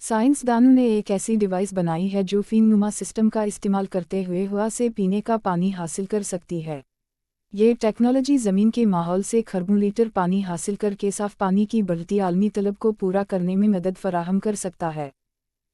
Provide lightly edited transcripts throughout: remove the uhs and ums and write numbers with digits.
साइंसदानों ने एक ऐसी डिवाइस बनाई है जो फ़ीननुमा सिस्टम का इस्तेमाल करते हुए हवा से पीने का पानी हासिल कर सकती है। ये टेक्नोलॉजी ज़मीन के माहौल से खरबों लीटर पानी हासिल करके साफ पानी की बढ़ती आलमी तलब को पूरा करने में मदद फराहम कर सकता है।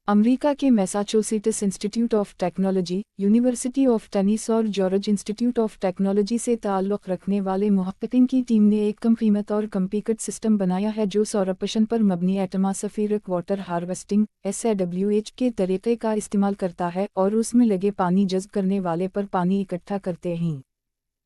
अमेरिका के Massachusetts institute of technology, university of tennis और जॉर्ज इंस्टीट्यूट ऑफ टेक्नोलॉजी से ताल्लुक़ रखने वाले मुहक्किकीन की टीम ने एक कम कीमत और कॉम्पैक्ट सिस्टम बनाया है जो सौरपशन पर मबनी एटमॉस्फेरिक वाटर हार्वेस्टिंग (SAWH) के तरीक़े का इस्तेमाल करता है और उसमें लगे पानी जज़्ब करने वाले पर पानी इकट्ठा करते हैं।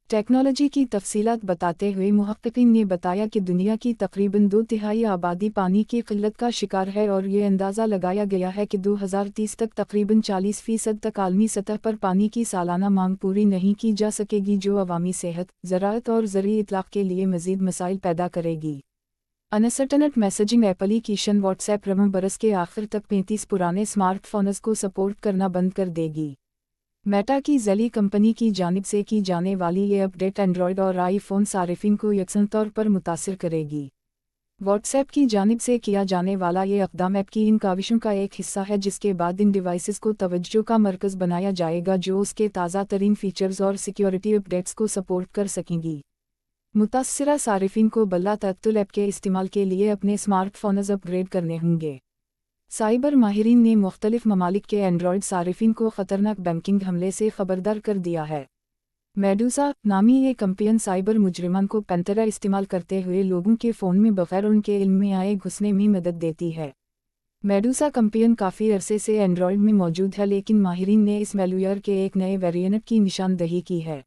टेक्नोलॉजी की तफसीलात बताते हुए मुहक्किकीन ने बताया कि दुनिया की तकरीबन 2/3 आबादी पानी की किल्लत का शिकार है और ये अंदाज़ा लगाया गया है कि 2030 तक तकरीबन 40% तक आलमी सतह पर पानी की सालाना मांग पूरी नहीं की जा सकेगी, जो अवामी सेहत, ज़राअत और ज़रूरी इत्लाक़ के लिए मज़ीद मसाइल पैदा करेगी। अनसर्टेनेट मैसेजिंग एप्लीकेशन व्हाट्सएप रमज़ बरस के आखिर तक 35 पुराने स्मार्टफोन्स को सपोर्ट करना बंद कर देगी। मेटा की ज़ेली कंपनी की जानिब से की जाने वाली ये अपडेट एंड्रॉयड और आईफोन सारिफिन को यकसन तौर पर मुतासिर करेगी। व्हाट्सएप की जानिब से किया जाने वाला ये इक़दाम ऐप की इन काविशों का एक हिस्सा है, जिसके बाद इन डिवाइसेस को तवज्जो का मरकज़ बनाया जाएगा जो उसके ताज़ा तरीन फीचर्स और सिक्योरिटी अपडेट्स को सपोर्ट कर सकेंगी। मुतास्सिरा सारिफिन को बल्ला-तअत्तुल ऐप के इस्तेमाल के लिए अपने स्मार्टफोन्स अपग्रेड करने होंगे। साइबर माहिरीन ने मुख्तलिफ ममालिक के एंड्रॉयड सारिफिन को ख़तरनाक बैंकिंग हमले से खबरदार कर दिया है। मेडूसा नामी ये कंपनी साइबर मुजरिमान को पेंटेरा इस्तेमाल करते हुए लोगों के फ़ोन में बग़ैर उनके इल्म में आए घुसने में मदद देती है। मेडूसा कंपनी काफ़ी अरसे से एंड्रॉयड में मौजूद है, लेकिन माहिरीन ने इस मैलवेयर के एक नए वेरिएंट की निशानदही की है।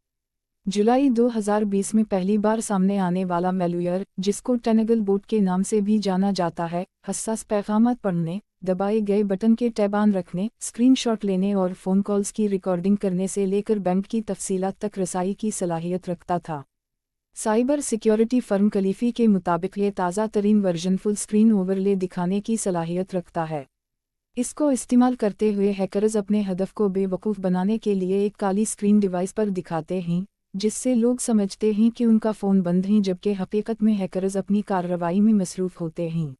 जुलाई 2020 में पहली बार सामने आने वाला मैलवेयर, जिसको टेनेगल बोट के नाम से भी जाना जाता है, हसास पैगामात पढ़ने, दबाए गए बटन के टैब ऑन रखने, स्क्रीनशॉट लेने और फ़ोन कॉल्स की रिकॉर्डिंग करने से लेकर बैंक की तफसीलात तक रसाई की सलाहियत रखता था। साइबर सिक्योरिटी फर्म कलीफी के मुताबिक ये ताज़ा तरीन वर्जन फुल स्क्रीन ओवरले दिखाने की सलाहियत रखता है। इसको इस्तेमाल करते हुए हैकर्स अपने हदफ को बेवकूफ़ बनाने के लिए एक काली स्क्रीन डिवाइस पर दिखाते हैं, जिससे लोग समझते हैं कि उनका फ़ोन बंद है, जबकि हकीकत में हैकर्स अपनी कार्रवाई में मसरूफ़ होते हैं।